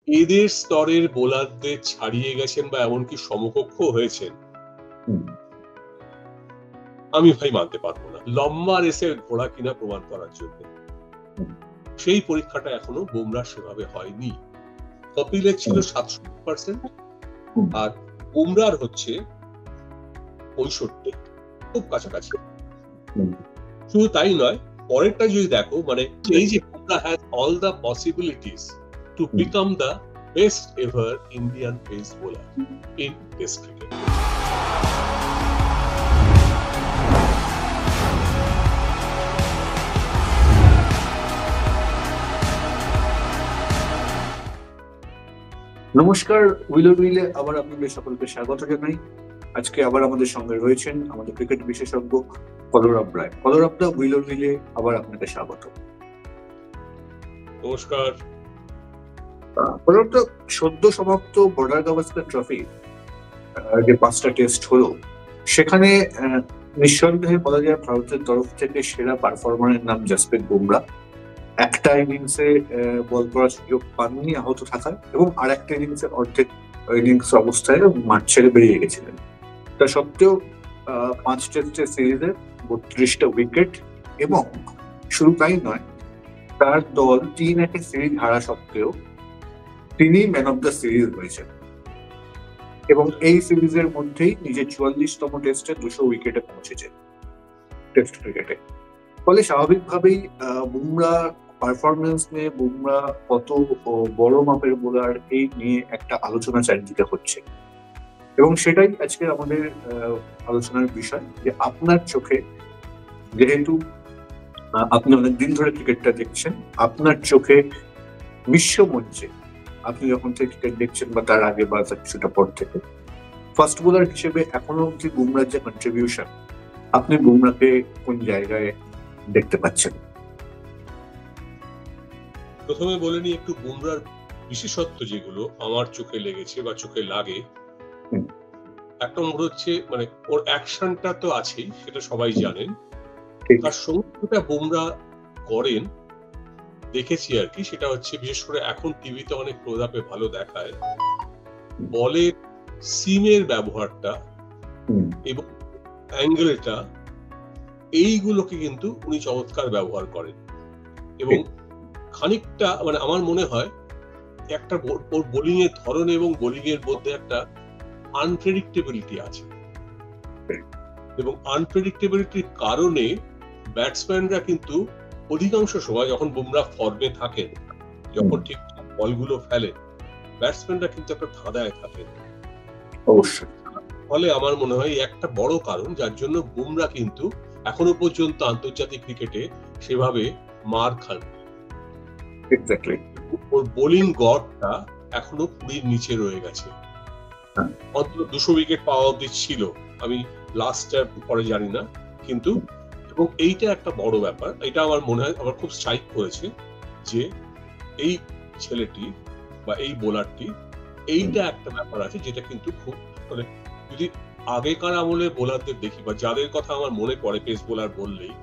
এদের স্তরের বোলারদের ছাড়িয়ে গেছেন বা এমনকি সমকক্ষ হয়েছেন, আমি ভাই মানতে পারবো না। লম্বা রেসের ঘোড়া কিনা প্রমাণ করার জন্য সেই পরীক্ষাটা এখনো বুমরাহ সেভাবে হয়নি। কপিলের ছিল 67%, আর বুমরাহর হচ্ছে 65, খুব কাছাকাছি। শুধু তাই নয়, পরেরটা যদি দেখো, মানে এই যে Bumrah has all the possibilities to become the best ever Indian pace bowler in test cricket. নমস্কার, উইলার উইলে আবার আপনাদের সকলকে স্বাগত জানাই। আজকে আবার আমাদের সঙ্গে রয়েছেন আমাদের ক্রিকেট বিশেষজ্ঞ কলরব রায়। কলরব দা, উইলার উইলে আবার আপনাকে স্বাগত। নমস্কার। কলরব দা, সদ্য সমাপ্ত বর্ডার গাভাস্কার ট্রফি যে 5টা টেস্ট হলো, সেখানে নিঃসন্দেহে বলা যায় ভারতের তরফ থেকে সেরা পারফরমারের নাম জসপ্রীত বুমরাহ। একটা ইনিংসে বল করার সুযোগ পাননি আহত থাকায়, এবং আর একটা ইনিংসের অর্ধেক ইনিংস অবস্থায় মাঠ ছেড়ে বেরিয়ে গেছিলেন। তা সত্ত্বেও 5 টেস্টের সিরিজে 32টা উইকেট, এবং শুধু তাই নয়, তার দল 3-1 সিরিজ হারা সত্ত্বেও তিনি ম্যান অফ দ্য সিরিজ হয়েছেন, এবং এই সিরিজের মধ্যেই নিজের 44তম টেস্টে 200 উইকেটে পৌঁছেছেন টেস্ট ক্রিকেটে। ফলে স্বাভাবিকভাবেই বুমরাহ পারফরমেন্স নিয়ে, বুমরাহ কত বড় মাপের বোলার, এই নিয়ে একটা আলোচনা চারিদিকে হচ্ছে, এবং সেটাই আজকে আমাদের আলোচনার বিষয়। যে আপনার চোখে, যেহেতু আপনি অনেকদিন ধরে ক্রিকেটটা দেখছেন, আপনার চোখে বিশ্ব মঞ্চে আপনি যখন থেকে ক্রিকেট দেখছেন বা তার আগে বা তার কিছুটা পর থেকে, ফাস্ট বোলার হিসেবে এখনো অব্দি বুমরাহর যে কন্ট্রিবিউশন, আপনি বুমরাহকে কোন জায়গায় দেখতে পাচ্ছেন? প্রথমে বলে নিই একটু বুমরাহর বিশেষত্ব যেগুলো আমার চোখে লেগেছে বা চোখে লাগে। একটা নম্বর হচ্ছে, মানে ওর অ্যাকশনটা তো আছেই, সেটা সবাই জানেন। তার সঙ্গে বুমরাহ করেন দেখেছি আর কি, সেটা হচ্ছে বিশেষ করে এখন টিভিতে অনেক ক্লোজ আপে ভালো দেখায়, বলের সিমের ব্যবহারটা এবং অ্যাঙ্গেলটা, এইগুলোকে কিন্তু উনি চমৎকার ব্যবহার করেন। এবং খানিকটা, মানে আমার মনে হয় একটা ওর বোলিং এর ধরন এবং বোলিং এর মধ্যে একটা আনপ্রেডিক্টেবিলিটি আছে, এবং আনপ্রেডিক্টেবিলিটির কারণে ব্যাটসম্যানরা কিন্তু অধিকাংশ সময় যখন বুমরাহ ফর্মে থাকেন, যখন ঠিকঠাক বলগুলো ফেলেন, ব্যাটসম্যানরা কিন্তু একটা ধাঁধায় থাকেন অবশ্যই। ফলে আমার মনে হয় একটা বড় কারণ যার জন্য বুমরাহ কিন্তু এখনো পর্যন্ত আন্তর্জাতিক ক্রিকেটে সেভাবে মার খান। ওর বোলিং গড়টা এখনো 20 নিচে রয়ে গেছে। অন্তত 200 উইকেট পাওয়া অব্দি ছিল, আমি লাস্টটা পরে জানি না, কিন্তু এবং এইটা একটা বড় ব্যাপার। এটা আমার মনে হয়, আমার খুব স্ট্রাইক করেছে যে এই ছেলেটি বা এই বোলারটি, এইটা একটা ব্যাপার আছে যেটা কিন্তু খুব, মানে যদি আগেকার আমলে বোলারদের দেখি বা যাদের কথা আমার মনে পড়ে পেস বোলার বললেই,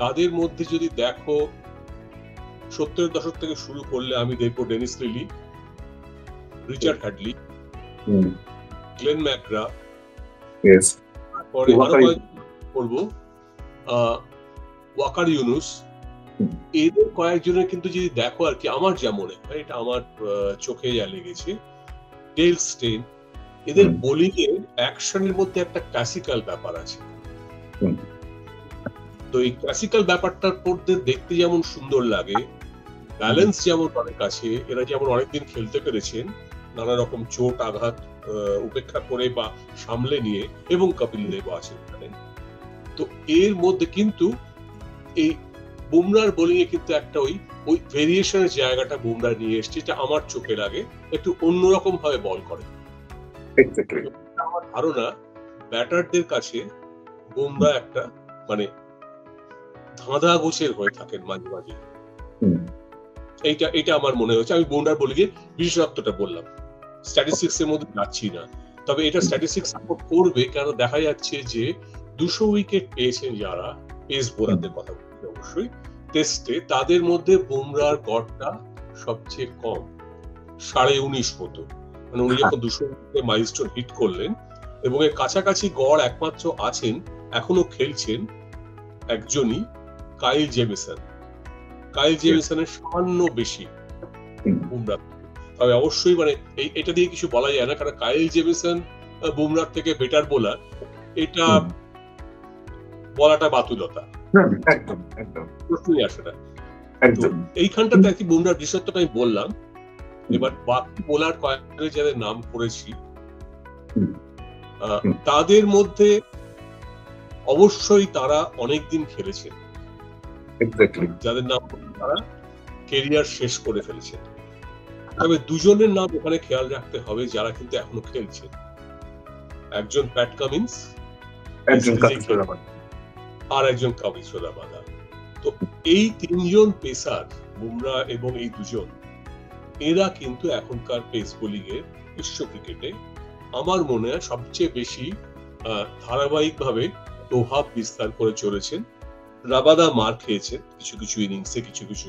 তাদের মধ্যে যদি দেখো 70-এর দশক থেকে শুরু করলে আমি দেখবো Dennis Lillee, Richard Hadlee, Glenn McGrath, পরে আরো করবো ওয়াকার ইউনুস, এদের কয়েকজনের কিন্তু যদি দেখো আর কি, আমার যা মনে হয়, এটা আমার চোখে যা লেগেছে, ডেল স্টেইন, এদের বোলিং এর অ্যাকশনের মধ্যে একটা ক্লাসিক্যাল ব্যাপার আছে। তো এই ক্লাসিক্যাল ব্যাপারটার মধ্যে দেখতে যেমন সুন্দর লাগে, ব্যালেন্স যেমন অনেক আছে, এরা যেমন অনেকদিন খেলতে পেরেছেন নানা রকম চোট আঘাত উপেক্ষা করে বা সামলে নিয়ে, এবং কপিল দেবও আছেন এখানে। তো এর মধ্যে কিন্তু এই বুমরাহর বোলিং এ কিন্তু একটা ওই ভেরিয়েশনের জায়গাটা বুমরাহ নিয়ে এসছে, যেটা আমার চোখে লাগে একটু অন্যরকম ভাবে বল করে। আমার ধারণা ব্যাটারদের কাছে বুমরাহ একটা, মানে ধাঁধা গোছের হয়ে থাকেন মাঝে মাঝে। এইটা আমার মনে হচ্ছে। আমি বুমরাহর বোলিং এর বিশেষত্বটা বললাম, স্ট্যাটিস্টিক্স এর মধ্যে যাচ্ছি না, তবে এটা স্ট্যাটিস্টিক্স সাপোর্ট করবে, কারণ দেখা যাচ্ছে যে 200 উইকেট পেয়েছেন যারা পেস বোলারদের কথা বলছি অবশ্যই টেস্টে, তাদের মধ্যে বুমরাহর গড়টা সবচেয়ে কম। 19.5 মতো, মানে উনি যখন 200 মাইলস্টোন হিট করলেন, এবং এর কাছাকাছি গড় একমাত্র আছেন, এখনো খেলছেন একজনই, কাইল জেমিসন। কাইল জেমিসনের সামান্য বেশি বুমরা, তবে অবশ্যই মানে এটা দিয়ে কিছু বলা যায় না, কারণ কাইল জেমিসন বুমরার থেকে বেটার বোলার, এটা বলাটা বাতুলতা, একদম একদম প্রশ্নই আসে না। একদম এইখানটাতে আর কি বুমরার বিশেষত্বটা আমি বললাম। এবার বাকি বোলার কয়েকজনের যাদের নাম করেছি, তাদের মধ্যে অবশ্যই তারা অনেকদিন খেলেছেন, যাদের নাম তারা কেরিয়ার শেষ করে ফেলেছেন। তবে দুজনের নাম ওখানে খেয়াল রাখতে হবে যারা কিন্তু এখনো খেলছেন, একজন প্যাট কামিন্স আর একজন কামিন্স রাবাদা। তো এই তিনজন পেসার, বুমরা এবং এই দুজন, এরা কিন্তু এখনকার পেস বোলিং এর বিশ্ব ক্রিকেটে আমার মনে হয় সবচেয়ে বেশি ধারাবাহিকভাবে প্রভাব বিস্তার করে চলেছেন। রাবাদা মার খেয়েছেন কিছু কিছু ইনিংসে, কিছু কিছু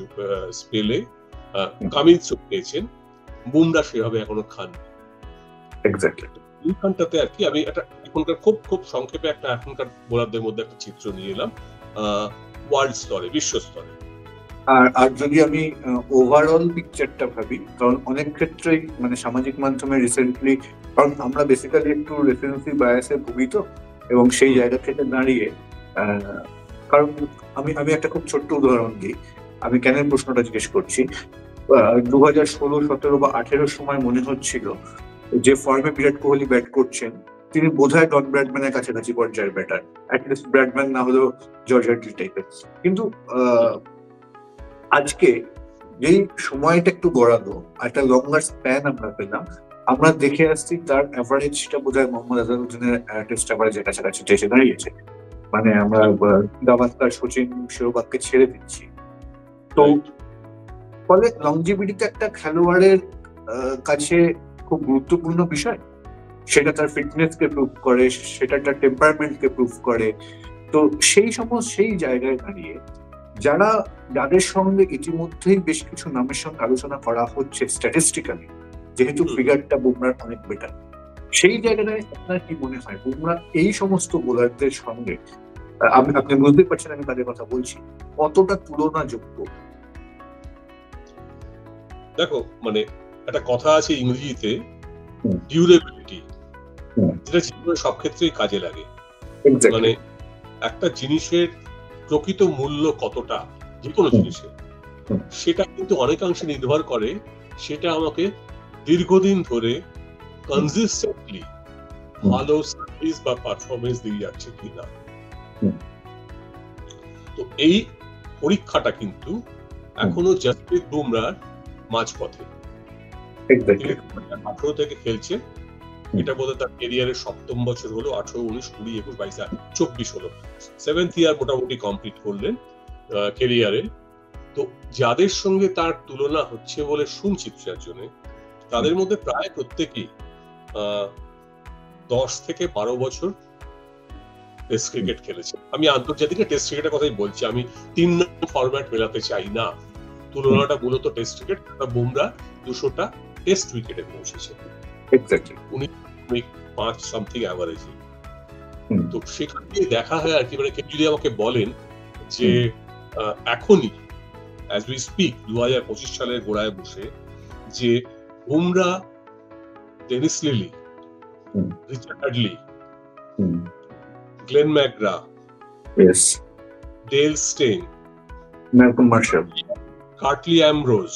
স্পেলে, কামিন্সও খেয়েছেন, বুমরা সেভাবে এখনো খান। এইখানটাতে আর কি আমি একটা এখনকার খুব সংক্ষেপে একটা এখনকার বোলারদের মধ্যে একটা চিত্র নিয়ে এলাম ওয়ার্ল্ড স্তরে, বিশ্ব স্তরে। আর যদি আমি ওভারঅল পিকচারটা ভাবি, কারণ অনেক ক্ষেত্রেই মানে সামাজিক মাধ্যমে রিসেন্টলি, কারণ আমরা বেসিক্যালি একটু রেফারেন্সি বায়াসে ভুগি তো, এবং সেই জায়গা থেকে দাঁড়িয়ে কারণ আমি একটা খুব ছোট্ট উদাহরণ দিই, আমি কেন প্রশ্নটা জিজ্ঞেস করছি। 2016, 17 বা 18 সময় মনে হচ্ছিল যে ফর্মে বিরাট কোহলি ব্যাট করছেন, তিনি বোধহয় ডন ব্র্যাডম্যানের কাছাকাছি পর্যায়ের ব্যাটার, অ্যাটলিস্ট ব্র্যাডম্যান না হলেও জর্জ হার্টলি টাইপের। কিন্তু আজকে যেই সময়টা একটু গড়ালো, একটা লঙ্গার স্প্যান আমরা পেলাম, আমরা দেখে আসছি তার অ্যাভারেজটা বোধহয় মোহাম্মদ আজহারউদ্দিনের টেস্ট অ্যাভারেজের কাছাকাছি এসে দাঁড়িয়েছে। মানে আমরা গাভাস্কার, সচিন, সেহবাগকে ছেড়ে দিচ্ছি। তো ফলে লংজিভিটিটা একটা খেলোয়াড়ের কাছে খুব গুরুত্বপূর্ণ বিষয়, সেটা তার ফিটনেসকে প্রুভ করে, সেটা তার টেম্পারমেন্টকে প্রুভ করে। তো সেই জায়গায় দাঁড়িয়ে যাদের সঙ্গে ইতিমধ্যেই বেশ কিছু নামের সঙ্গে আলোচনা করা হচ্ছে স্ট্যাটিস্টিক্যালি, যেহেতু ফিগারটা বুমরার অনেক বেটার, সেই জায়গাটায় আপনার কি মনে হয় বুমরা এই সমস্ত বোলারদের সঙ্গে, আপনি বুঝতে পারছেন আমি তাদের কথা বলছি, কতটা তুলনাযোগ্য? দেখো, মানে একটা কথা আছে ইংরেজিতে, ডিউরেবিলিটি, যেটা জীবনের সব ক্ষেত্রেই কাজে লাগে। মানে একটা জিনিসের প্রকৃত মূল্য কতটা, যে কোনো জিনিসের, সেটা কিন্তু অনেকাংশে নির্ভর করে সেটা আমাকে দীর্ঘদিন ধরে কনসিস্টেন্টলি ভালো সার্ভিস বা পারফরমেন্স দিয়ে যাচ্ছে কিনা। তো এই পরীক্ষাটা কিন্তু এখনো জসপ্রীত বুমরার মাঝপথে। 18 থেকে খেলছে, এটা বোধহয় তার ক্যারিয়ারের 7ম বছর হলো। 18, 19, 20, 21, 22, 24 হলো, 7th ইয়ার মোটামুটি কমপ্লিট করলেন ক্যারিয়ারে। তো যাদের সঙ্গে তার তুলনা হচ্ছে বলে শুনছি জন্য, তাদের মধ্যে প্রায় প্রত্যেকেই 10 থেকে 12 বছর টেস্ট ক্রিকেট খেলেছে। আমি আন্তর্জাতিক টেস্ট ক্রিকেটের কথাই বলছি, আমি 3 ফরম্যাট মেলাতে চাই না। তুলনাটা মূলত টেস্ট ক্রিকেট। বুমরা 200টা টেস্ট উইকেটে পৌঁছেছে, উনি 5 সামথিং অ্যাভারেজে। তো সেখান থেকে দেখা হয় আর কি, মানে কেউ যদি আমাকে বলেন যে এখনই অ্যাজ উই স্পিক 2025 সালের গোড়ায় বসে যে Bumrah, Dennis Lillee, Richard Hadlee, Glenn McGrath, Dale Steyn, Malcolm Marshall, Curtly Ambrose,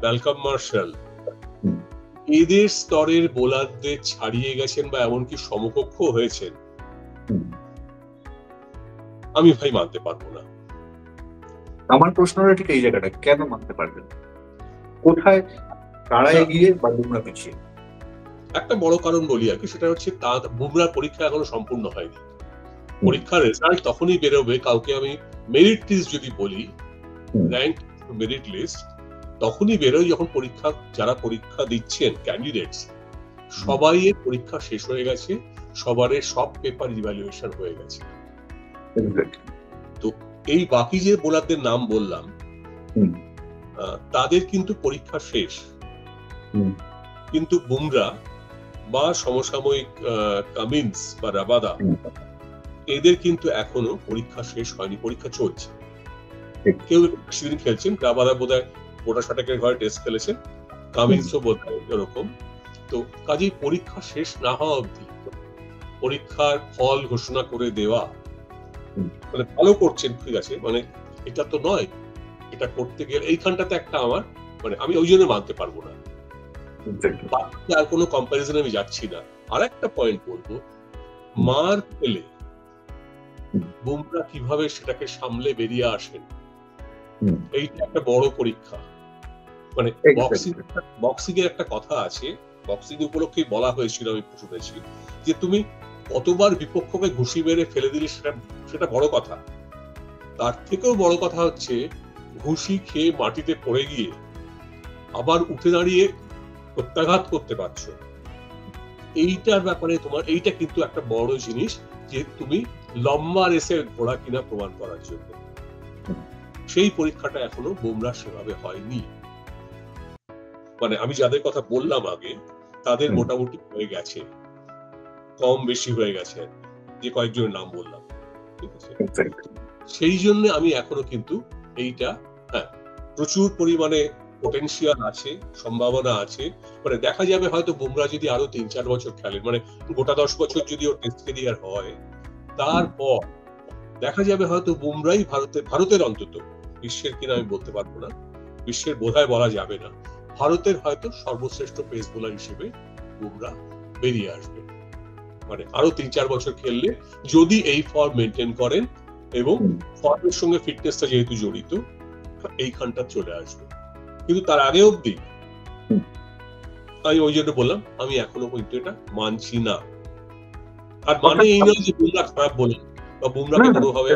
Malcolm Marshall, এদের স্তরের বোলারদের ছাড়িয়ে গেছেন বা এমনকি সমকক্ষ হয়েছেন, আমি ভাই মানতে পারবো না। আমার প্রশ্নটা ঠিক এই জায়গাটা, কেন মানতে পারবেন? কোথায় তারা এগিয়ে বা বুমরা পিছিয়ে? একটা বড় কারণ বলি আর কি, সেটা হচ্ছে বুমরার পরীক্ষা এখনো সম্পূর্ণ হয়নি। পরীক্ষার রেজাল্ট তখনই বেরোবে, কাউকে আমি মেরিট লিস্ট যদি বলি, র্যাঙ্ক মেরিট লিস্ট তখনই বেরোয় যখন যারা পরীক্ষা দিচ্ছেন ক্যান্ডিডেটস, সবাই এর পরীক্ষা শেষ হয়ে গেছে, সবারের সব পেপার ইভ্যালুয়েশন হয়ে গেছে। তো এই বাকি যে বোলারদের নাম বললাম, তাদের কিন্তু পরীক্ষা শেষ, কিন্তু বুমরা বা সমসাময়িক কামিন্স বা রাবাদা এদের কিন্তু এখনো পরীক্ষা শেষ হয়নি, পরীক্ষা চলছে। কেউ সেদিন খেলছেন, রাবাদা বোধহয় গোটা শতকের ঘরে টেস্ট খেলেছেন, কামিন্সও বোধহয় এরকম। তো কাজেই পরীক্ষা শেষ না হওয়া অবধি পরীক্ষার ফল ঘোষণা করে দেওয়া, মানে ভালো করছেন ঠিক আছে, মানে এটা তো নয়, এটা করতে গেলে এইখানটাতে একটা আমার মানে আমি ওই জন্য মানতে পারবো না, আর কোনো কম্পারিজনে আমি যাচ্ছি না। আর একটা পয়েন্ট বলবো, মার পেলে বুমরা কিভাবে সেটাকে সামলে বেরিয়ে আসেন, এইটা একটা বড় পরীক্ষা। মানে বক্সিং এর একটা কথা আছে, বক্সিং উপলক্ষে বলা হয়েছিল, আমি শুনেছি, যে তুমি কতবার বিপক্ষকে ঘুষি মেরে ফেলে দিলে সেটা বড় কথা, তার থেকেও বড় কথা হচ্ছে ঘুষি খেয়ে মাটিতে পড়ে গিয়ে আবার উঠে দাঁড়িয়ে প্রত্যাঘাত করতে পারছো। এইটার ব্যাপারে তোমার এইটা কিন্তু একটা বড় জিনিস, যে তুমি লম্বা রেসের ঘোড়া কিনা প্রমাণ করার জন্য। সেই পরীক্ষাটা এখনো বুমরা সেভাবে হয়নি। মানে আমি যাদের কথা বললাম আগে, তাদের মোটামুটি হয়ে গেছে, কম বেশি হয়ে গেছে, যে কয়েকজনের নাম বললাম, ঠিক আছে। সেই জন্য আমি এখনো কিন্তু এইটা, হ্যাঁ, প্রচুর পরিমাণে পোটেনশিয়াল আছে, সম্ভাবনা আছে। মানে দেখা যাবে হয়তো বুমরা যদি আরো 3-4 বছর খেলেন, মানে গোটা 10 বছর যদি ওর টেস্ট ক্যারিয়ার হয়, তারপর দেখা যাবে হয়তো বুমরাই ভারতের অন্তত, বিশ্বের কিনা আমি বলতে পারবো না, বিশ্বের বোধহয় বলা যাবে না, ভারতের হয়তো সর্বশ্রেষ্ঠ পেস বোলার হিসেবে বুমরা বেরিয়ে আসবে। মানে আরো 3-4 বছর খেললে, যদি এই ফর্ম মেনটেন করেন এবং ফর্মের সঙ্গে ফিটনেসটা যেহেতু জড়িত, এইখানটা চলে আসবে। কিন্তু তার আগে অবধি আমি ওই জন্য বললাম, আমি এখনো পর্যন্ত এটা মানছি না। আর মানে এই নয় যে বুমরা খারাপ বলেন বা বুমরাকে কোনোভাবে,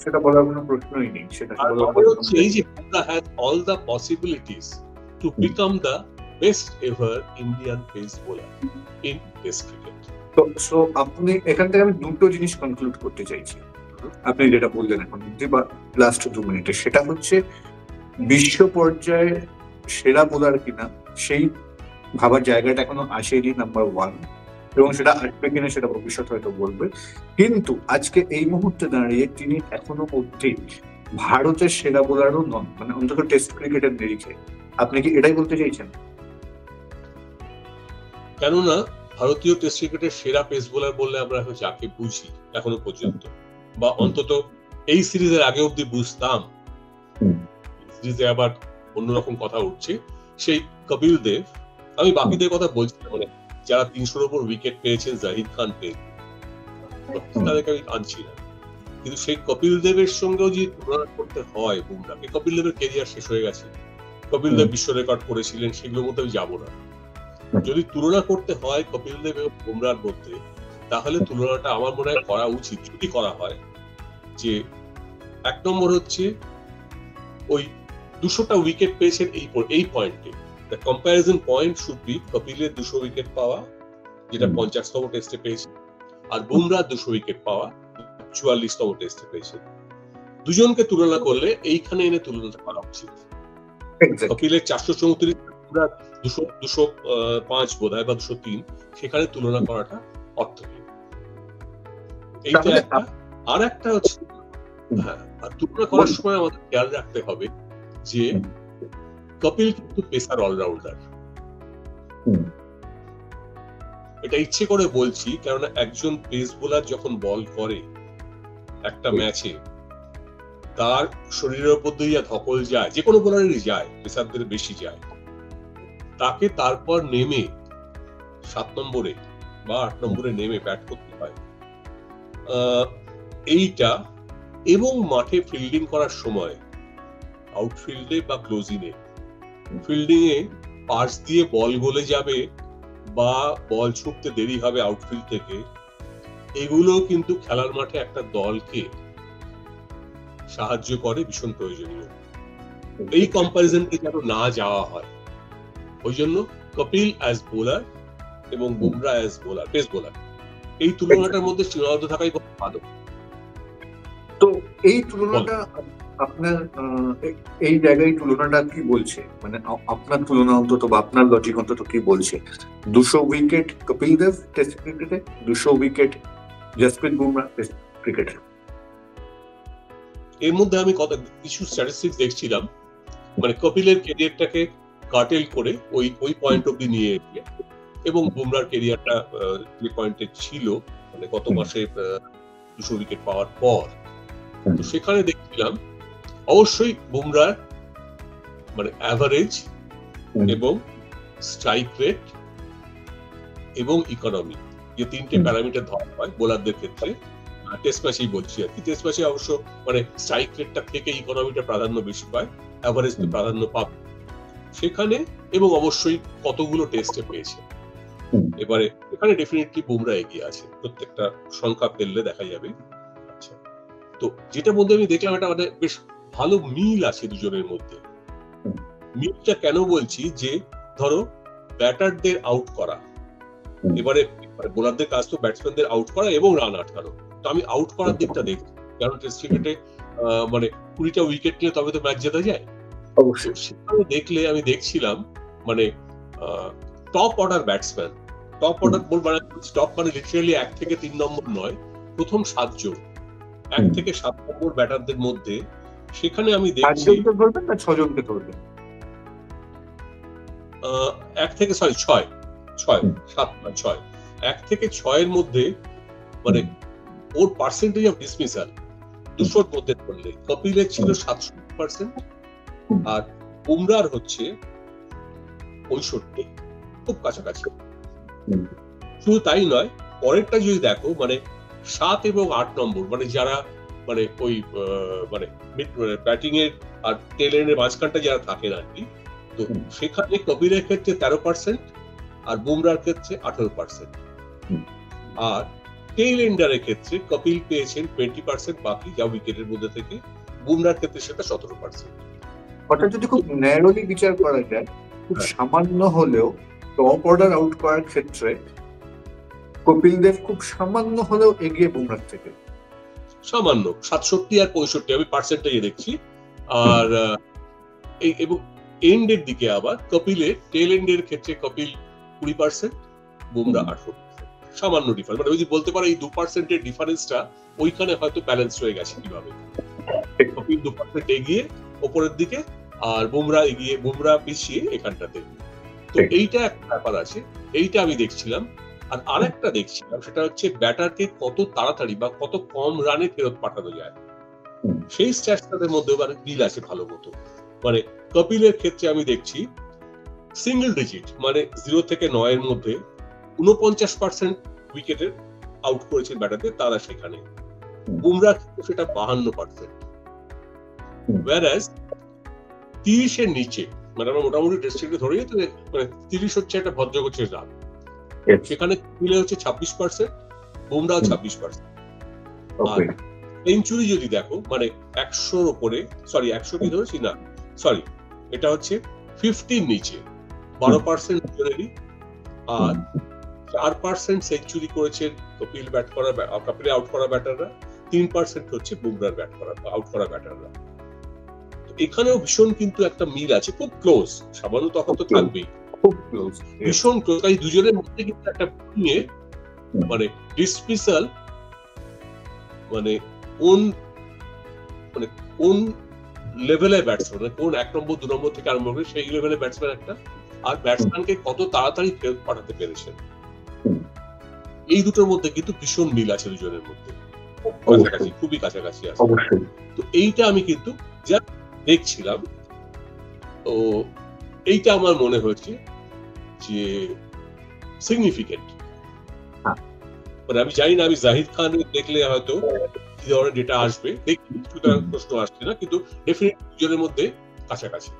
সেটা বলার কোনো প্রশ্নই নেই। সেটা হচ্ছে এই যে Bumrah has all the possibilities to become the best ever Indian pace bowler in test cricket. তো আপনি এখান থেকে আমি দুটো জিনিস কনক্লুড করতে চাইছি, আপনি যেটা বললেন এখন বা লাস্ট 2 মিনিটে, সেটা হচ্ছে বিশ্ব পর্যায়ে সেরা বোলার কিনা সেই ভাবার জায়গাটা এখনো আসেনি, নাম্বার 1, এবং সেটা আসবে কিনা সেটা ভবিষ্যৎ হয়তো বলবে। কিন্তু আজকে এই মুহূর্তে দাঁড়িয়ে তিনি এখনো অবধি ভারতের সেরা বোলারও নন, মানে অন্তত টেস্ট ক্রিকেটের নিরিখে। আপনি কি এটাই বলতে চাইছেন? কেননা ভারতীয় টেস্ট ক্রিকেটের সেরা পেস বোলার বললে আমরা যাকে বুঝি এখনো পর্যন্ত, বা অন্তত এই সিরিজের আগে অব্দি বুঝতাম, সিরিজে আবার অন্যরকম কথা উঠছে, সেই কপিল দেব। আমি বাকিদের কথা বলছি না, মানে যারা 300-র উপর উইকেট পেয়েছেন, জাহিদ খান পেয়ে, তাদেরকে আমি আনছি না, কিন্তু সেই কপিল দেবের সঙ্গেও যে তুলনা করতে হয় বুমরাকে, কপিল দেবের ক্যারিয়ার শেষ হয়ে গেছে, কপিল দেব বিশ্ব রেকর্ড করেছিলেন, সেগুলোর মধ্যে আমি যাবো না। যদি তুলনা করতে হয় কপিল দেব এবং বুমরার মধ্যে, তাহলে তুলনাটা আমার মনে হয় করা উচিত, যদি করা হয়, যে 1 নম্বর হচ্ছে ওই 200টা উইকেট পেয়েছেন এই পয়েন্টে, the comparison point should be কপিলের 200 উইকেট পাওয়া, যেটা 50তম টেস্টে পেয়েছে, আর বুমরার 200 উইকেট পাওয়া 44তম টেস্টে পেয়েছে। দুজনকে তুলনা করলে এইখানে এনে তুলনাটা করা উচিত। কপিলের 434, বুমরার 205 বোধহয় বা 203, সেখানে তুলনা করাটা অর্থহীন। এইটা একটা। আর একটা হচ্ছে, হ্যাঁ, আর তুলনা করার সময় আমাদের খেয়াল রাখতে হবে যে কপিল কিন্তু পেসার অলরাউন্ডার। এটা ইচ্ছে করে বলছি, কেননা একজন পেস বোলার যখন বল করে একটা ম্যাচে, তার শরীরের উপর দিয়ে ধকল যায়, যে কোনো বোলারেরই যায়, পেসারদের বেশি যায়, তাকে তারপর নেমে 7 নম্বরে বা 8 নম্বরে নেমে ব্যাট করতে হয়। এইটা, এবং মাঠে ফিল্ডিং করার সময় আউটফিল্ডে বা ক্লোজিংয়ে, ফিল্ডিং এ পাস দিয়ে বল গলে যাবে বা বল ছুটতে দেরি হবে আউটফিল্ড থেকে, এগুলো কিন্তু খেলার মাঠে একটা দলকে সাহায্য করে, ভীষণ প্রয়োজনীয়। এই কম্পারিজনকে যেন না যাওয়া হয়, ওই জন্য কপিল অ্যাজ বোলার এবং Bumrah as bowler, pace bowler, এই তুলনাটার মধ্যে সীমাবদ্ধ থাকাই ভালো। তো এই তুলনাটা আপনার এই জায়গায় তুলনাটা কি বলছে, মানে আপনার তুলনা অন্তত বা আপনার লজিক অন্তত কি বলছে? 200 উইকেট কপিল দেব টেস্ট ক্রিকেটে, 200 উইকেট জসপ্রীত বুমরা টেস্ট ক্রিকেটে। এর মধ্যে আমি কিছু স্ট্যাটিস্টিক্স দেখছিলাম, মানে কপিলের ক্যারিয়ারটাকে কাটেল করে ওই পয়েন্ট অব্দি নিয়ে এসে, এবং বুমরার ক্যারিয়ারটা যে পয়েন্টে ছিল, মানে গত মাসে 200 উইকেট পাওয়ার পর, তো সেখানে দেখছিলাম অবশ্যই বুমরার মানে অ্যাভারেজ এবং স্ট্রাইক রেট এবং ইকোনমি, যে তিনটে প্যারামিটার ধরা হয় বোলারদের ক্ষেত্রে, টেস্ট ম্যাচেই বলছি আর কি। টেস্ট ম্যাচে অবশ্য মানে স্ট্রাইক রেটটা থেকে ইকোনমিটা প্রাধান্য বেশি পায়, অ্যাভারেজ প্রাধান্য পাবে সেখানে, এবং অবশ্যই কতগুলো টেস্টে পেয়েছে। এবারে এখানে ডেফিনেটলি বুমরা এগিয়ে আছে, প্রত্যেকটা সংখ্যা ফেললে দেখা যাবে। আচ্ছা, তো যেটা মধ্যে আমি দেখলাম এটা মানে বেশ ভালো মিল আছে দুজনের মধ্যে। মিলটা কেন বলছি, যে ধরো ব্যাটারদের আউট করা, এবারে বোলারদের কাজ তো ব্যাটসম্যানদের আউট করা এবং রান আটকানো, তো আমি আউট করার দিকটা দেখছি, কারণ টেস্ট ক্রিকেটে মানে 20টা উইকেট নিয়ে তবে তো ম্যাচ জেতা যায়। অবশ্যই সেখানে দেখলে আমি দেখছিলাম মানে top order batsman, top order top মানে লিটারালি 1 থেকে 3 নম্বর নয়, প্রথম 7 জন, 1 থেকে 7 নম্বর ব্যাটারদের মধ্যে, সেখানে আমি দেখছি 8 জনকে ধরবেন না 6 জনকে ধরবেন? 1 থেকে 6 1 থেকে 6 এর মধ্যে মানে ওর পার্সেন্টেজ অফ ডিসমিসাল 200 এর মধ্যে ধরলে কপিলের ছিল 67%, আর বুমরার হচ্ছে 65, খুব কাছাকাছি। শুধু তাই নয়, পরেরটা যদি দেখো মানে 7 এবং 8 নম্বর, মানে যারা মানে ওই মানে ব্যাটিং এর আর টেল এন্ডের মাঝখানটা যারা থাকেন আর কি, তো সেখানে কপিলের ক্ষেত্রে 13% আর বুমরার ক্ষেত্রে 18%, আর টেইল এন্ডারের ক্ষেত্রে কপিল পেয়েছেন 20%, বাকি যা উইকেটের মধ্যে থেকে, বুমরার ক্ষেত্রে সেটা 17%। অর্থাৎ যদি খুব ন্যারোলি বিচার করা যায়, খুব সামান্য হলেও টপ অর্ডার আউট করার ক্ষেত্রে কপিল দেব খুব সামান্য হলেও এগিয়ে বুমরার থেকে, সামান্য 67 আর 65 আমি পার্সেন্টেজে দেখছি। আর এই এবং এন্ডের দিকে আবার কপিলের টেল এন্ডের ক্ষেত্রে কপিল 20%, বুমরা 18%, সামান্য ডিফারেন্স, মানে ওই যে বলতে পারো এই 2% এর ডিফারেন্সটা ওইখানে হয়তো ব্যালেন্স হয়ে গেছে কিভাবে, কপিল 2% এগিয়ে ওপরের দিকে, আর বুমরা পিছিয়ে এখানটাতে। তো এইটা একটা ব্যাপার আছে, এইটা আমি দেখছিলাম। আর আরেকটা দেখছিলাম, সেটা হচ্ছে ব্যাটারকে কত তাড়াতাড়ি বা কত কম রানে ফেরত পাঠানো যায়, সেই স্ট্যাটসটার মধ্যে মিল আছে ভালো মতো। মানে কপিলের ক্ষেত্রে আমি দেখছি সিঙ্গেল ডিজিট, মানে 0 থেকে 9 এর মধ্যে 49% উইকেটের আউট করেছেন ব্যাটারদের তারা সেখানে, বুমরা সেটা 52%, whereas 30 এর নিচে, মানে আমরা মোটামুটি টেস্ট ক্রিকেটে ধরে যেতে মানে 30 হচ্ছে একটা ভদ্রগোছের রান, সেখানে মিলে হচ্ছে 26%, বুমরাও 26%। আর সেঞ্চুরি যদি দেখো মানে 100-র উপরে, সরি 100 কি ধরেছি না, সরি এটা হচ্ছে 50 নিচে 12% জনেরই, আর 4% সেঞ্চুরি করেছেন কপিলে আউট করা ব্যাটাররা, 3% হচ্ছে বুমরার আউট করা ব্যাটাররা। এখানেও ভীষণ কিন্তু একটা মিল আছে, খুব ক্লোজ, সামান্য তখন তো থাকবেই, খুব ক্লোজ, ভীষণ ক্লোজ। এই দুজনের মধ্যে কিন্তু একটা নিয়ে মানে ডিসমিসাল, মানে কোন লেভেলের ব্যাটসম্যান, মানে কোন 1 নম্বর 2 নম্বর থেকে আরম্ভ করে সেই লেভেলের ব্যাটসম্যান একটা, আর ব্যাটসম্যানকে কত তাড়াতাড়ি ফেরত পাঠাতে পেরেছেন, এই দুটোর মধ্যে কিন্তু ভীষণ মিল আছে দুজনের মধ্যে, কাছাকাছি, খুবই কাছাকাছি আছে। তো এইটা আমি কিন্তু যা দেখছিলাম, তো এইটা আমার মনে হয়েছে যে সিগনিফিকেন্ট। মানে আমি জানি না, আমি জাহিদ খান দেখলে হয়তো কি ধরনের ডেটা আসবে, দেখি সুতরাং প্রশ্ন আসছে না, কিন্তু ডেফিনেটলি দুজনের মধ্যে কাছাকাছি।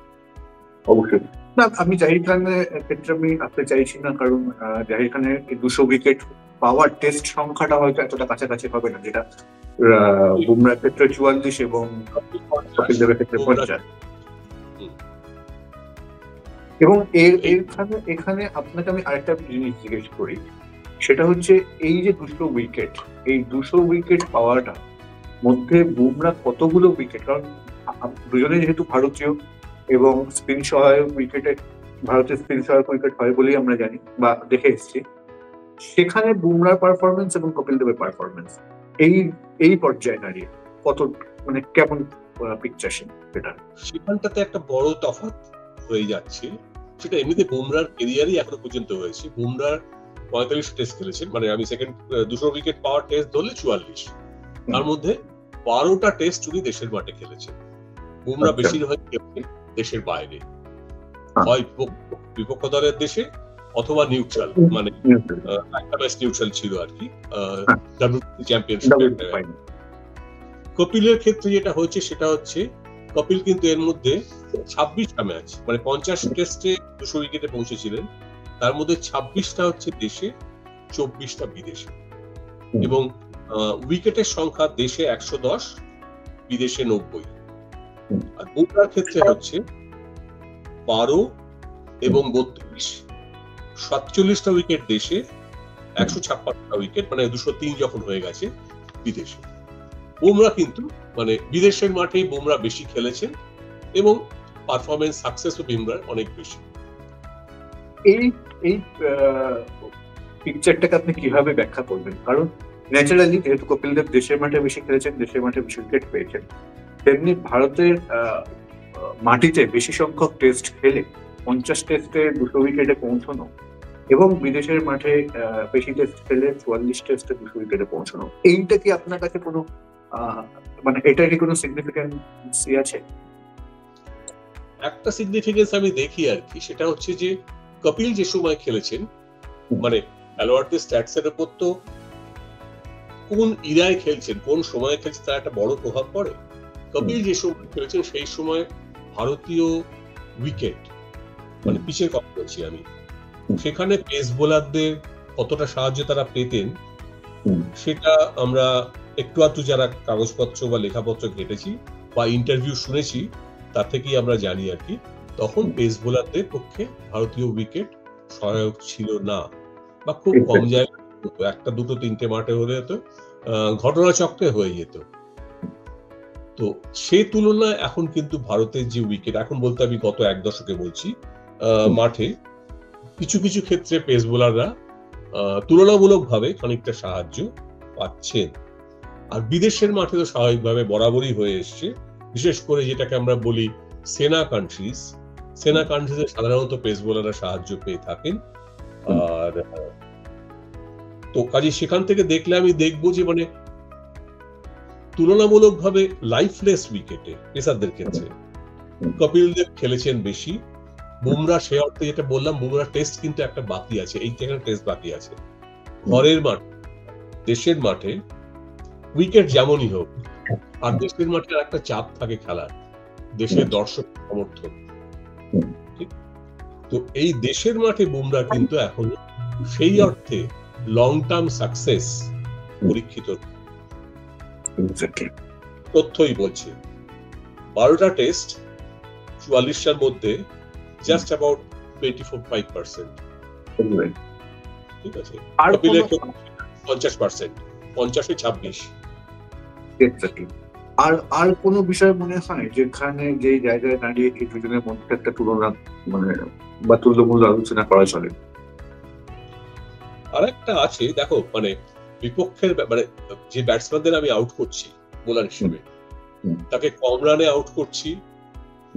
অবশ্যই না, আমি জাহিদ খানের ক্ষেত্রে আমি আসতে চাইছি না, কারণ জাহিদ খানের 200 উইকেট পাওয়ার টেস্ট সংখ্যাটা হয়তো এতটা কাছাকাছি হবে না, যেটা বুমরার ক্ষেত্রে 44 এবং কপিল দেবের ক্ষেত্রে 50। এবং এখানে আপনাকে আমি আরেকটা জিনিস জিজ্ঞেস করি, সেটা হচ্ছে এই যে 200 উইকেট, এই 200 উইকেট পাওয়াটা মধ্যে বুমরা কতগুলো উইকেট, কারণ দুজনে যেহেতু ভারতীয় এবং স্পিন সহায়ক উইকেটে ভারতের স্পিন সহায়ক উইকেট হয় বলেই আমরা জানি বা দেখে এসেছি, সেখানে বুমরার পারফরমেন্স এবং কপিল দেবের পারফরমেন্স এই এই পর্যায়ে দাঁড়িয়ে কত মানে কেমন পিকচার সেটা? সেখানটাতে একটা বড় তফাৎ হয়ে যাচ্ছে, সেটা এমনিতে বুমরার কেরিয়ারই এখনো পর্যন্ত হয়েছে। বুমরার 45 টেস্ট খেলেছেন, মানে আমি সেকেন্ড 200 উইকেট পাওয়ার টেস্ট ধরলে 44, তার মধ্যে 12টা টেস্ট উনি দেশের মাঠে খেলেছেন। বুমরা বেশিরভাগ খেলেছেন দেশের বাইরে, হয় বিপক্ষ দলের দেশে অথবা নিউট্রাল, মানে একটা ম্যাচ নিউট্রাল ছিল আর কি, WTC চ্যাম্পিয়নশিপ। কপিলের ক্ষেত্রে যেটা হয়েছে সেটা হচ্ছে, কপিল কিন্তু এর মধ্যে 26টা ম্যাচ, মানে 50 টেস্টে 200 উইকেটে পৌঁছেছিলেন, তার মধ্যে 26টা হচ্ছে দেশে, 24টা বিদেশে, এবং উইকেটের সংখ্যা দেশে 110, বিদেশে 90। আর বুমরার ক্ষেত্রে হচ্ছে 12 এবং 32, 47টা উইকেট দেশে, 156টা উইকেট, মানে 203 যখন হয়ে গেছে বিদেশে। বুমরা কিন্তু মানে বিদেশের মাঠেই বুমরা বেশি খেলেছেন এবং পারফরমেন্স সাকসেসও বুমরার অনেক বেশি। এই এই পিকচারটাকে আপনি কিভাবে ব্যাখ্যা করবেন? কারণ ন্যাচারালি যেহেতু কপিল দেব দেশের মাঠে বেশি খেলেছেন, দেশের মাঠে বেশি উইকেট পেয়েছেন, তেমনি ভারতের মাটিতে বেশি সংখ্যক টেস্ট খেলে 50 টেস্টে 200 উইকেটে পৌঁছানো এবং বিদেশের মাঠে বেশি টেস্ট খেলে 44 টেস্টে 200 উইকেটে পৌঁছানো, এইটা কি আপনার কাছে কোনো মানে এটা কি কোনো সিগনিফিকেন্স আছে? একটা সিগনিফিকেন্স আমি দেখি আর কি, সেটা হচ্ছে যে কপিল যে সময় খেলেছেন, মানে খেলোয়াড়দের স্ট্যাটস এর উপর তো কোন ইরায় খেলছেন, কোন সময়ে খেলছেন, তার একটা বড় প্রভাব পড়ে। কপিল যে সময় খেলেছেন সেই সময় ভারতীয় উইকেট, মানে পিচের কথা বলছি আমি, সেখানে পেস বোলারদের কতটা সাহায্য তারা পেতেন সেটা আমরা একটু আধটু যারা কাগজপত্র বা লেখাপত্র ঘেটেছি বা ইন্টারভিউ শুনেছি তার থেকেই আমরা জানি আর কি। তখন পেস বোলারদের পক্ষে ভারতীয় উইকেট সহায়ক ছিল না, বা খুব কম জায়গায়, একটা দুটো তিনটে মাঠে হলে তো ঘটনাচক্রে হয়ে যেত। তো সে তুলনায় এখন কিন্তু ভারতের যে উইকেট, এখন বলতে আমি গত এক দশকে বলছি, মাঠে কিছু কিছু ক্ষেত্রে পেস বোলাররা তুলনামূলকভাবে খানিকটা সাহায্য পাচ্ছেন। আর বিদেশের মাঠে তো স্বাভাবিকভাবে বরাবরই হয়ে এসছে, বিশেষ করে যেটাকে আমরা বলি সেনা কান্ট্রিজে সাধারণত পেস বোলাররা সাহায্য পেয়ে থাকেন। আর তো কাজে সেখান থেকে দেখলে আমি দেখবো যে মানে তুলনামূলকভাবে লাইফলেস উইকেটে পেসারদের ক্ষেত্রে কপিল দেব খেলেছেন বেশি। বুমরা সে অর্থে যেটা বললাম, বুমরা টেস্ট কিন্তু একটা বাকি আছে, এই টেস্ট বাকি আছে। ঘরের মাঠ, দেশের মাঠে উইকেট যেমনই হোক, আর দেশের মাঠে একটা চাপ থাকে খেলার, দেশের দর্শক সমর্থন, ঠিক? তো এই দেশের মাঠে বুমরা কিন্তু এখন সেই অর্থে লং টার্ম সাকসেস পরীক্ষিত তথ্যই বলছে। 12টা টেস্ট, 44টার মধ্যে জাস্ট অ্যাবাউট 25%, ঠিক আছে? আর 50%, 50-এ 26। আর কোন বিষয় মনে হয় যেখানে যে জায়গায় দাঁড়িয়ে এই দুজনের মধ্যে একটা তুলনা মানে বা তুল্যমূল্য আলোচনা করা চলে? আর একটা আছে, দেখো মানে বিপক্ষের মানে যে ব্যাটসম্যানদের আমি আউট করছি বোলার হিসেবে, তাকে কম রানে আউট করছি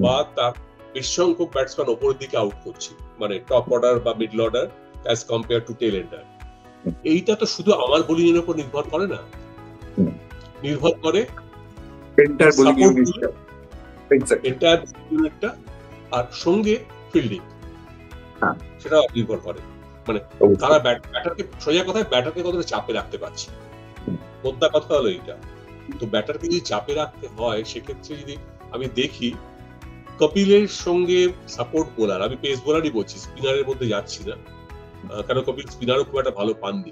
বা তার বেশি সংখ্যক ব্যাটসম্যান ওপরের দিকে আউট করছি, মানে টপ অর্ডার বা middle order as compare to tail ender. এইটা তো শুধু আমার বোলিং এর উপর নির্ভর করে না, নির্ভর করে এন্টায়ার বোলিং ইউনিটটা আর সঙ্গে ফিল্ডিং, সেটা নির্ভর করে। মানে তারা ব্যাটারকে, সোজা কথায় ব্যাটারকে কতটা চাপে রাখতে পারছে, মোদ্দা কথা হলো এইটা। তো ব্যাটারকে যদি চাপে রাখতে হয়, সেক্ষেত্রে যদি আমি দেখি কপিলের সঙ্গে সাপোর্ট বোলার, আমি পেস বোলারই বলছি, স্পিনারের মধ্যে যাচ্ছি না, কারণ কপিল স্পিনারও খুব একটা ভালো পাননি।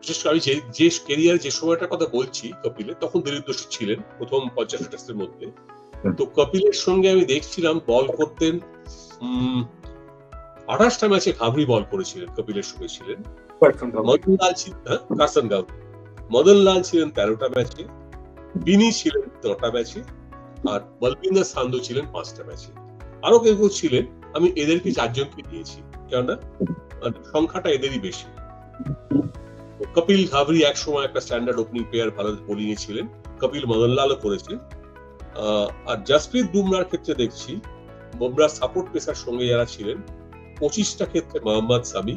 বিশেষ করে আমি যে কেরিয়ার যে সময়টার কথা বলছি কপিলের, তখন দিলীপ দোষী ছিলেন প্রথম 50 টেস্টের মধ্যে। তো কপিলের সঙ্গে আমি দেখছিলাম বল করতেন 28টা ম্যাচে ঘাবড়ি বল করেছিলেন, কপিলের সঙ্গে ছিলেন মদন লাল ছিলেন 13টা ম্যাচে, বিনি ছিলেন 9টা ম্যাচে, আর বলবিন্দর সান্ধু ছিলেন 5টা ম্যাচে। আরো কেউ কেউ ছিলেন, আমি এদেরকে 4 জনকে দিয়েছি, কেননা সংখ্যাটা এদেরই বেশি। কপিল ঘাবরি এক সময় একটা স্ট্যান্ডার্ড ওপেনিং প্লেয়ার, ভালো বোলিং এ ছিলেন। কপিল মদনলালও করেছেন। আর জসপ্রীত বুমরার ক্ষেত্রে দেখছি বুমরার সাপোর্ট পেসার সঙ্গে যারা ছিলেন, 25টা ক্ষেত্রে মোহাম্মদ সামি,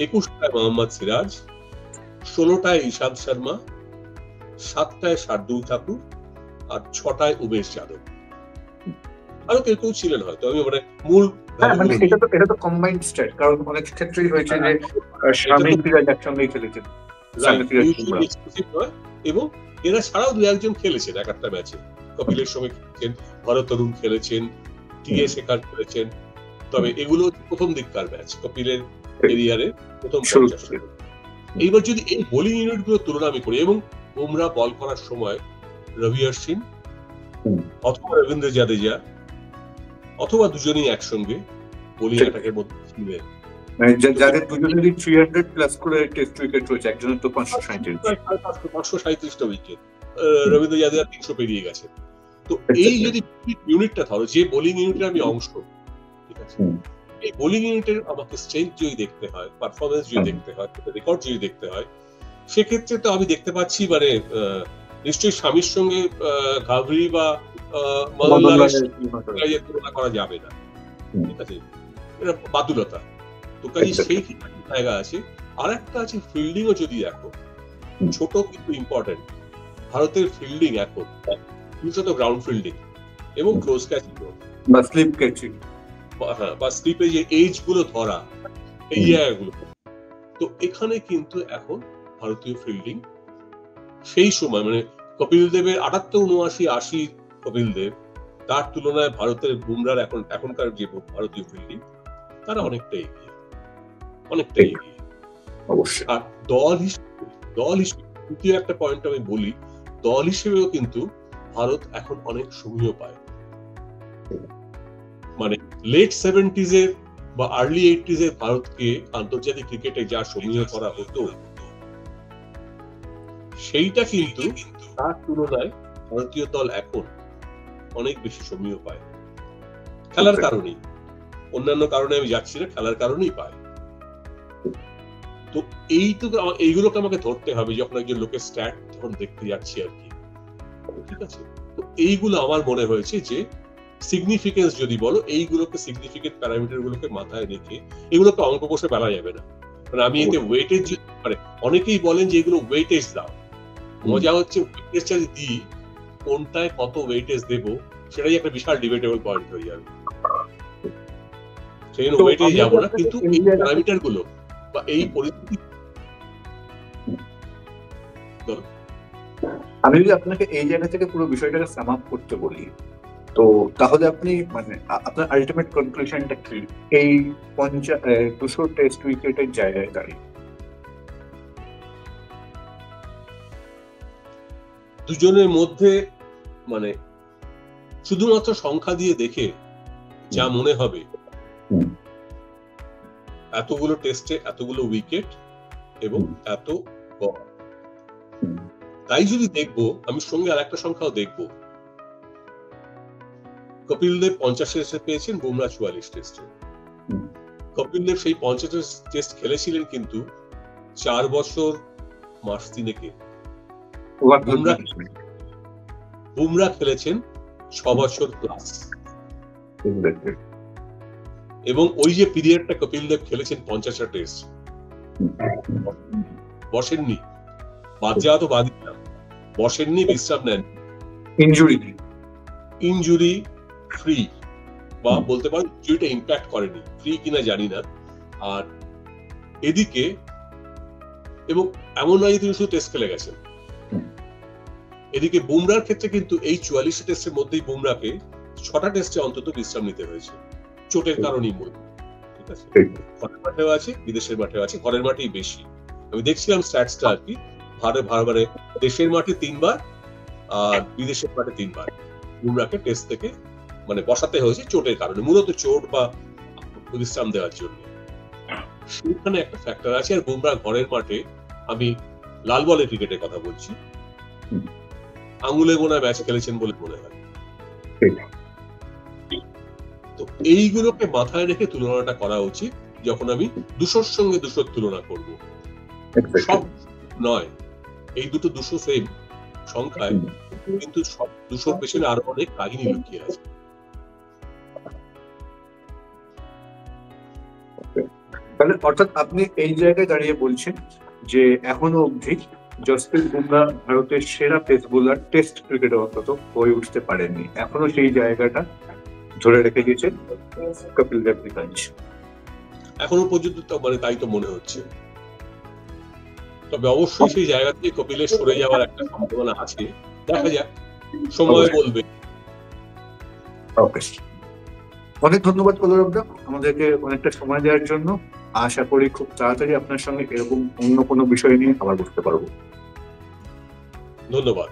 21টায় মোহাম্মদ সিরাজ, 16টায় ঈশান্ত শর্মা, 7টায় শার্দুল ঠাকুর, আর 6টায় উমেশ যাদব। আরো কেউ কেউ ছিলেন হয়তো, আমি মানে মূল এটা তো কম্বাইন্ড স্ট্যাট, কারণ অনেক ক্ষেত্রেই হয়েছে যে শামি সিরাজ একসঙ্গেই খেলেছেন, এবং এরা ছাড়াও 2-1 জন খেলেছেন এক একটা ম্যাচে। কপিলের সঙ্গে খেলেছেন, ভরত তরুণ খেলেছেন, টিএ শেখার খেলেছেন। তবে এগুলো প্রথম দিককার ম্যাচ, কপিলের ক্যারিয়ারে প্রথম। এইবার যদি এই বোলিং ইউনিট গুলো তুলনা আমি করি, এবং বুমরা বল করার সময় রবি অশ্বিন অথবা রবীন্দ্র জাদেজা অথবা দুজনেই একসঙ্গে বোলিং অ্যাটাকের মধ্যে ছিলেন, যাদের দুজনেরই 300 প্লাস করে টেস্ট উইকেট রয়েছে, একজনের তো 537টা উইকেট, রবীন্দ্র জাদেজা 300 পেরিয়ে গেছে। তো এই যদি ইউনিটটা ধরো, যে বোলিং ইউনিটের আমি অংশ, ঠিক আছে, এই বোলিং ইউনিটের আমাকে স্ট্রেংথ যদি দেখতে হয়, পারফরমেন্স যদি দেখতে হয়, রেকর্ড যদি দেখতে হয়, সেক্ষেত্রে তো আমি দেখতে পাচ্ছি মানে নিশ্চয়ই স্বামীর সঙ্গে ঘাবরি বা তুলনা করা যাবে না, ঠিক আছে, এটা বাতুলতা। তো কাজে সেই জায়গা আছে। আর একটা আছে ফিল্ডিং ও যদি দেখো, ছোট কিন্তু ইম্পর্টেন্ট। ভারতের ফিল্ডিং এখন বিশেষত গ্রাউন্ড ফিল্ডিং এবং ক্লোজ ক্যাচিং বা স্লিপ ক্যাচিং, হ্যাঁ, বা স্লিপে যে এজ গুলো ধরা, এই জায়গাগুলো, তো এখানে কিন্তু এখন ভারতীয় ফিল্ডিং সেই সময় মানে কপিল দেবের 78-79-80 কপিল দেব, তার তুলনায় ভারতের বুমরার এখনকার যে ভারতীয় ফিল্ডিং, তারা অনেকটা এগিয়ে, অনেকটা এগিয়ে অবশ্যই। আর দল হিসেবে দ্বিতীয় একটা পয়েন্ট আমি বলি, দল হিসেবেও কিন্তু ভারত এখন অনেক সমীহ পায়। মানে লেট 70s এর বা আর্লি 80s এর ভারতকে আন্তর্জাতিক ক্রিকেটে যা সমীহ করা হতো, সেইটা কিন্তু তার তুলনায় ভারতীয় দল এখন অনেক বেশি সমীহ পায়, খেলার কারণেই। অন্যান্য কারণে আমি যাচ্ছি না, খেলার কারণেই পায়। তো এইগুলোকে আমাকে ধরতে হবে যখন একজন লোকের স্ট্যাট যখন দেখতে যাচ্ছি আর কি, ঠিক আছে। তো এইগুলো আমার মনে হয়েছে যে সিগনিফিকেন্স যদি বলো, এইগুলোকে সিগনিফিকেন্ট প্যারামিটার গুলোকে মাথায় রেখে, এগুলোকে অঙ্ক কষে ফেলা যাবে না। মানে আমি এতে ওয়েটেজ, মানে অনেকেই বলেন যে এগুলো ওয়েটেজ দাও, মজা হচ্ছে ওয়েটেজ যদি দিই, কোনটায় কত ওয়েটেজ দেবো সেটাই একটা বিশাল ডিবেটেবল পয়েন্ট হয়ে যাবে। সেই জন্য ওয়েটেজ যাবো না, কিন্তু এই প্যারামিটার গুলো বা এই পরিস্থিতি, আমি যদি আপনাকে এই জায়গা থেকে পুরো বিষয়টাকে সাম আপ করতে বলি, তো তাহলে আপনি মানে আপনার আলটিমেট কনক্লুশনটা কি এই 200 টেস্ট উইকেটের জায়গায় দাঁড়িয়ে? দুজনের মধ্যে মানে শুধুমাত্র সংখ্যা দিয়ে দেখে যা মনে হবে, এতগুলো টেস্টে এতগুলো উইকেট এবং এত গড়, তাই যদি দেখবো, আমি সঙ্গে আর একটা সংখ্যাও দেখবো। কপিল দেব 50 টেস্টে পেয়েছেন, বুমরা 44 টেস্টে। কপিল দেব সেই 50 টেস্ট খেলেছিলেন কিন্তু 4 বছর মাস 3 বুমরা খেলেছেন 6 বছর প্লাস। এবং ওই যে পিরিয়ডটা কপিল দেব খেলেছেন 50টা টেস্ট, বসেননি, বাদ যাওয়া তো বাদ দিলাম, বসেননি, বিশ্রাম নেন, ইনজুরি ফ্রি, বা বলতে পারেন ইনজুরিটা ইম্প্যাক্ট করেনি, ফ্রি কিনা জানি না। আর এদিকে এবং এমন নয় যে তিনি শুধু টেস্ট খেলে গেছেন, এদিকে বুমরার ক্ষেত্রে কিন্তু এই 44 টেস্টের মধ্যেই বুমরাকে 6টা টেস্টে অন্তত বিশ্রাম নিতে হয়েছে, চোটের কারণেই মূল, ঠিক আছে। ঘরের মাঠেও আছে, বিদেশের মাঠেও আছে, ঘরের মাঠেই বেশি। আমি দেখছিলাম স্ট্যাটসটা আর কি, মানে দেশের মাঠে 3 বার আর বিদেশের মাঠে 3 বার বুমরাকে টেস্ট থেকে মানে বসাতে হয়েছে চোটের কারণে, মূলত চোট বা বিশ্রাম দেওয়ার জন্য। সেখানে একটা ফ্যাক্টর আছে। আর বুমরা ঘরের মাঠে, আমি লাল বলের ক্রিকেটের কথা বলছি, আঙুলে গোনা ম্যাচ খেলেছেন বলে মনে হয়, ঠিক। তো এইগুলোকে মাথায় রেখে তুলনাটা করা উচিত যখন আমি 200-র সঙ্গে 200-র তুলনা করব। সব নয়, এই দুটো 200 সেম সংখ্যায়, কিন্তু সব 200-র পেছনে আরো অনেক কাহিনী লুকিয়ে আছে। তাহলে অর্থাৎ আপনি এই জায়গায় দাঁড়িয়ে বলছেন যে এখনো অবধি জসপ্রীত বুমরা ভারতের সেরা পেস বোলার টেস্ট ক্রিকেটে অন্তত হয়ে উঠতে পারেননি, এখনো সেই জায়গাটা ধরে রেখে গেছেন কপিল দেব নিকঞ্জ। এখনো পর্যন্ত তো মানে তাই তো মনে হচ্ছে। তবে অবশ্যই সেই জায়গা থেকে কপিলের সরে যাওয়ার একটা সম্ভাবনা আছে, দেখা যাক, সময় বলবে। ওকে, অনেক ধন্যবাদ কলরবদা আমাদেরকে অনেকটা সময় দেওয়ার জন্য। আশা করি খুব তাড়াতাড়ি আপনার সঙ্গে এরকম অন্য কোনো বিষয় নিয়ে আবার বসতে পারবো। ধন্যবাদ।